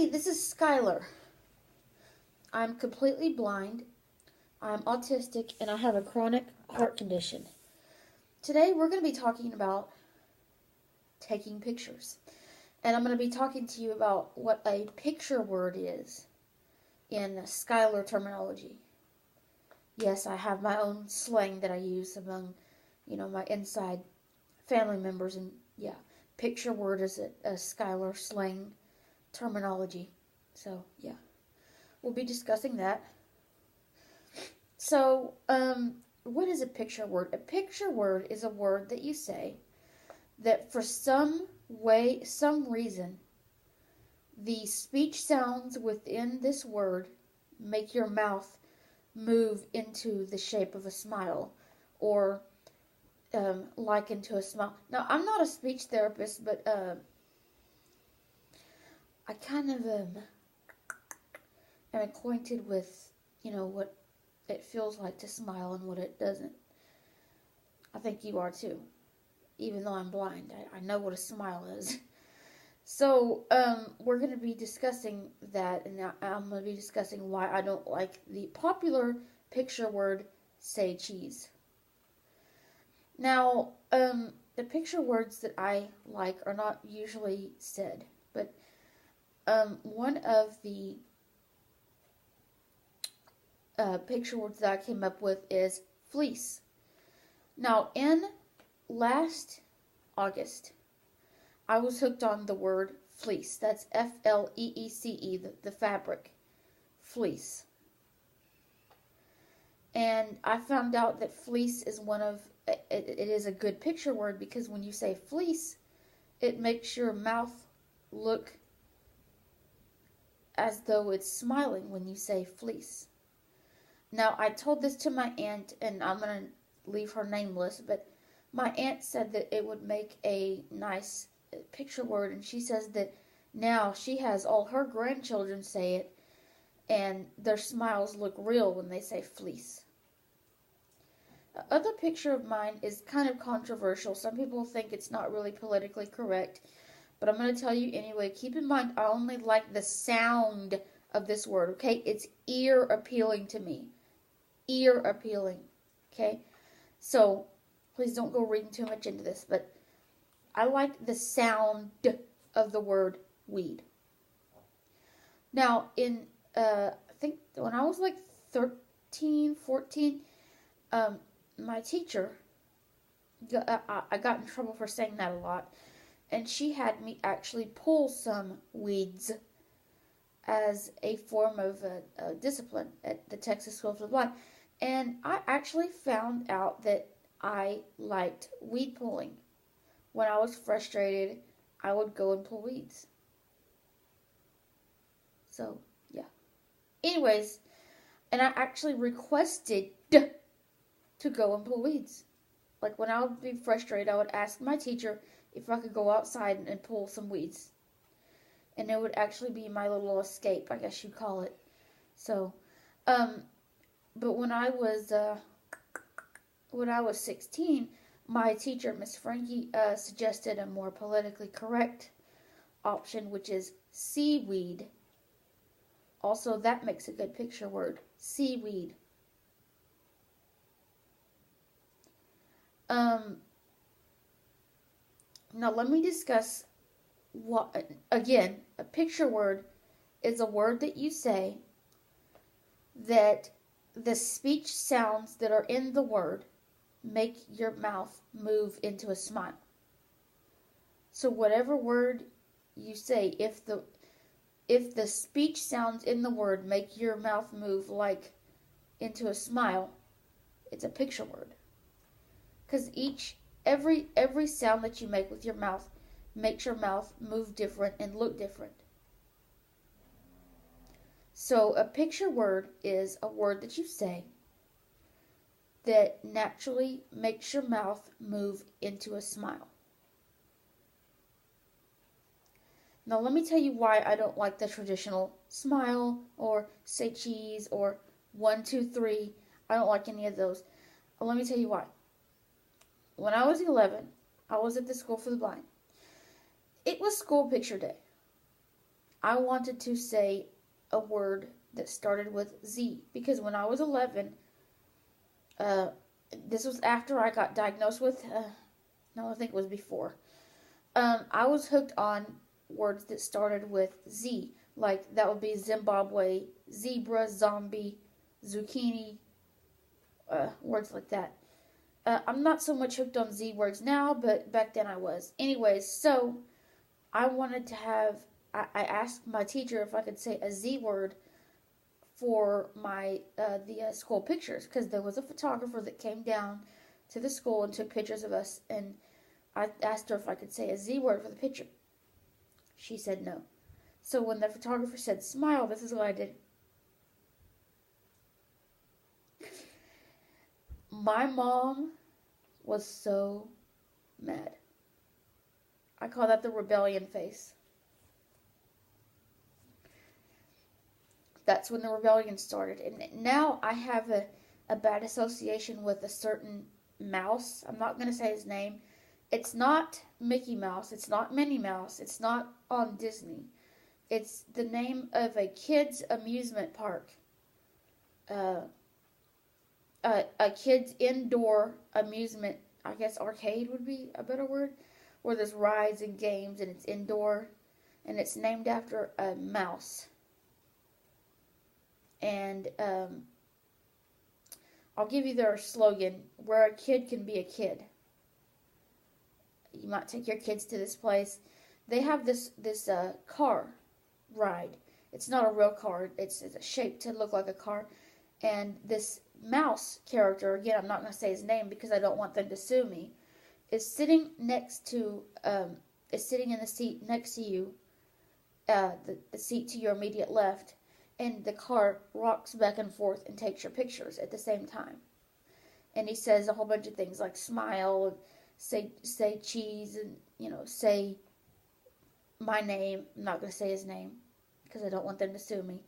Hey, this is Skylar. I'm completely blind, I'm autistic, and I have a chronic heart condition. Today we're going to be talking about taking pictures. And I'm going to be talking to you about what a picture word is in Skylar terminology. Yes, I have my own slang that I use among, my inside family members. And yeah, picture word is a Skylar slang terminology. So, yeah. We'll be discussing that. So, what is a picture word? A picture word is a word that you say that for some reason, the speech sounds within this word make your mouth move into the shape of a smile or like into a smile. Now, I'm not a speech therapist, but I kind of am acquainted with, what it feels like to smile and what it doesn't. I think you are too. Even though I'm blind, I know what a smile is. So, we're going to be discussing that, and I'm going to be discussing why I don't like the popular picture word, say cheese. Now, the picture words that I like are not usually said, but one of the picture words that I came up with is fleece. Now, in last August, I was hooked on the word fleece. That's F-L-E-E-C-E, the fabric. Fleece. And I found out that fleece is it is a good picture word because when you say fleece, it makes your mouth look as though it's smiling when you say fleece. Now, I told this to my aunt, and I'm going to leave her nameless, but my aunt said that it would make a nice picture word, and she says that now she has all her grandchildren say it, and their smiles look real when they say fleece. Other picture of mine is kind of controversial. Some people think it's not really politically correct, but I'm going to tell you anyway. Keep in mind, I only like the sound of this word, okay? It's ear appealing to me. Ear appealing, okay? So, please don't go reading too much into this, but I like the sound of the word weed. Now, I think when I was like 13, 14, my teacher, I got in trouble for saying that a lot, and she had me actually pull some weeds as a form of discipline at the Texas School for the Blind. And I actually found out that I liked weed pulling. When I was frustrated, I would go and pull weeds. So, yeah. Anyways, and I actually requested to go and pull weeds. Like, when I would be frustrated, I would ask my teacher if I could go outside and pull some weeds. And it would actually be my little escape, I guess you'd call it. So, but when I was 16, my teacher, Miss Frankie, suggested a more politically correct option, which is seaweed. Also, that makes a good picture word. Seaweed. Now let me discuss again, a picture word is a word that you say that the speech sounds that are in the word make your mouth move into a smile. So whatever word you say, if the speech sounds in the word make your mouth move like into a smile, it's a picture word. Because every sound that you make with your mouth makes your mouth move different and look different. So a picture word is a word that you say that naturally makes your mouth move into a smile. Now let me tell you why I don't like the traditional smile or say cheese or 1, 2, 3. I don't like any of those. Let me tell you why. When I was 11, I was at the School for the Blind. It was school picture day. I wanted to say a word that started with Z because when I was 11, uh, this was after I got diagnosed with, no, I think it was before. I was hooked on words that started with Z, like that would be Zimbabwe, zebra, zombie, zucchini, words like that. I'm not so much hooked on Z words now, but back then I was. Anyways, so I wanted to have, I asked my teacher if I could say a Z word for my the school pictures because there was a photographer that came down to the school and took pictures of us, and I asked her if I could say a Z word for the picture. She said no. So when the photographer said smile, this is what I did. My mom was so mad. I call that the rebellion face. That's when the rebellion started. And now I have a bad association with a certain mouse. I'm not going to say his name. It's not Mickey Mouse. It's not Minnie Mouse. It's not on Disney. It's the name of a kids' amusement park. A kids' indoor amusement, I guess arcade would be a better word, where there's rides and games and it's indoor. And it's named after a mouse. And I'll give you their slogan, where a kid can be a kid. You might take your kids to this place. They have this car ride. It's not a real car. It's shaped to look like a car. And this mouse character, again, I'm not going to say his name because I don't want them to sue me, is sitting next to, is sitting in the seat next to you, the seat to your immediate left. And the car rocks back and forth and takes your pictures at the same time. And he says a whole bunch of things like smile, say cheese, and say my name. I'm not going to say his name because I don't want them to sue me.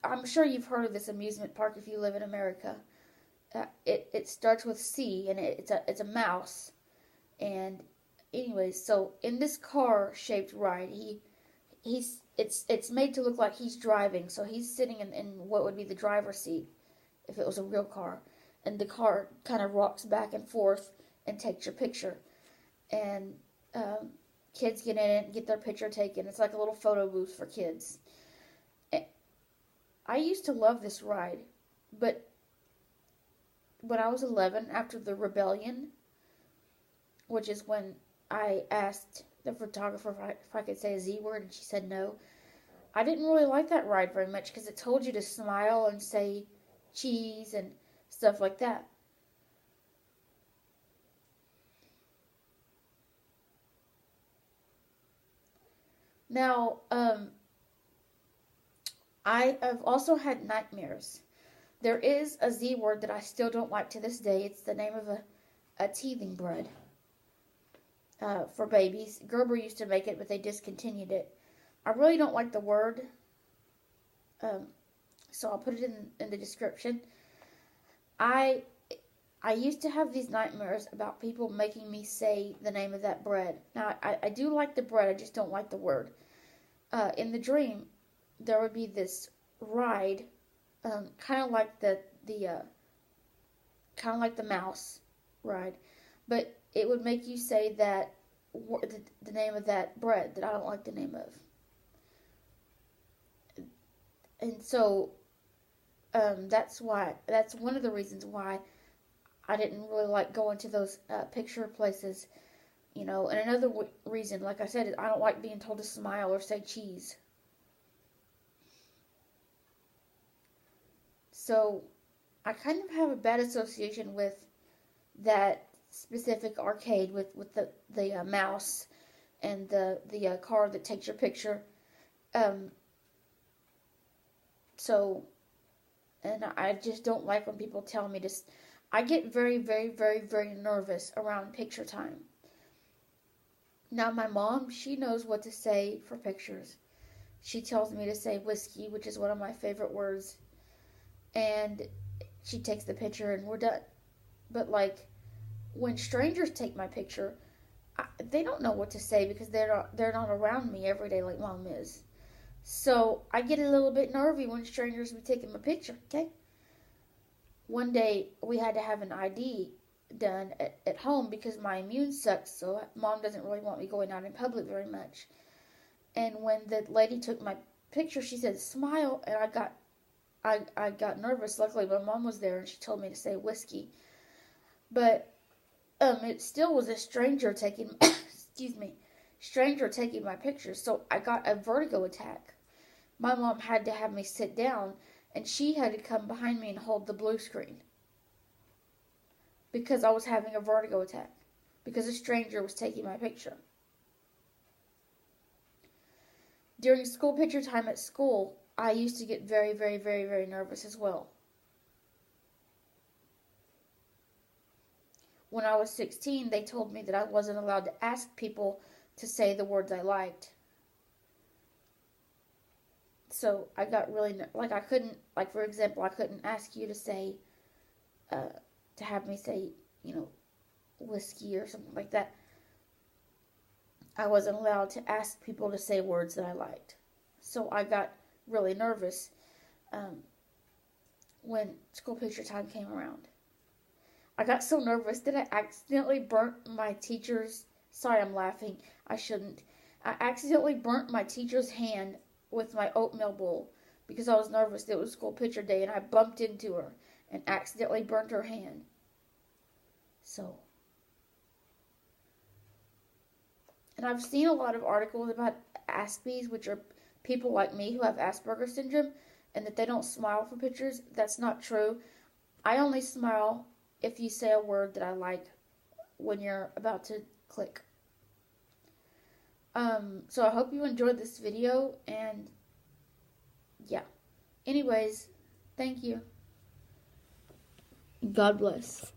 I'm sure you've heard of this amusement park if you live in America. It starts with C and it's a mouse. And anyways, so in this car shaped ride, it's made to look like he's driving, so he's sitting in what would be the driver's seat if it was a real car, and the car kind of rocks back and forth and takes your picture, and kids get in it and get their picture taken. It's like a little photo booth for kids. I used to love this ride, but when I was 11, after the rebellion, which is when I asked the photographer if I could say a Z word, and she said no. I didn't really like that ride very much because it told you to smile and say cheese and stuff like that. Now, I have also had nightmares. There is a Z word that I still don't like to this day. It's the name of a teething bread. For babies. Gerber used to make it, but they discontinued it. I really don't like the word, so I'll put it in the description. I used to have these nightmares about people making me say the name of that bread. Now, I do like the bread, I just don't like the word. In the dream, there would be this ride, kind of like the mouse ride, but it would make you say that the name of that bread that I don't like the name of. And so that's one of the reasons why I didn't really like going to those picture places, And another reason, like I said, is I don't like being told to smile or say cheese. So I kind of have a bad association with that specific arcade with the mouse and the car that takes your picture. So, and I just don't like when people tell me to. I get very, very, very, very nervous around picture time. Now, my mom, she knows what to say for pictures. She tells me to say whiskey, which is one of my favorite words. And she takes the picture and we're done. But, like, when strangers take my picture, they don't know what to say because they're not around me every day like Mom is. So I get a little bit nervy when strangers be taking my picture. Okay. One day we had to have an ID done at home because my immune sucks. So Mom doesn't really want me going out in public very much. And when the lady took my picture, she said smile, and I got nervous. Luckily, my mom was there and she told me to say whiskey. But it still was a stranger taking excuse me, stranger taking my picture. So I got a vertigo attack. My mom had to have me sit down, and she had to come behind me and hold the blue screen because I was having a vertigo attack because a stranger was taking my picture. During school picture time at school, I used to get very, very, very, very nervous as well. When I was 16, they told me that I wasn't allowed to ask people to say the words I liked. So I got really, I couldn't, for example, I couldn't ask you to say, to have me say, whiskey or something like that. I wasn't allowed to ask people to say words that I liked. So I got really nervous when school picture time came around. I got so nervous that I accidentally burnt my teacher's... Sorry, I'm laughing. I shouldn't. I accidentally burnt my teacher's hand with my oatmeal bowl because I was nervous. It was school picture day, and I bumped into her and accidentally burnt her hand. So... And I've seen a lot of articles about Aspies, which are people like me who have Asperger's syndrome, and that they don't smile for pictures. That's not true. I only smile if you say a word that I like when you're about to click. So I hope you enjoyed this video, and yeah. Anyways, thank you. God bless.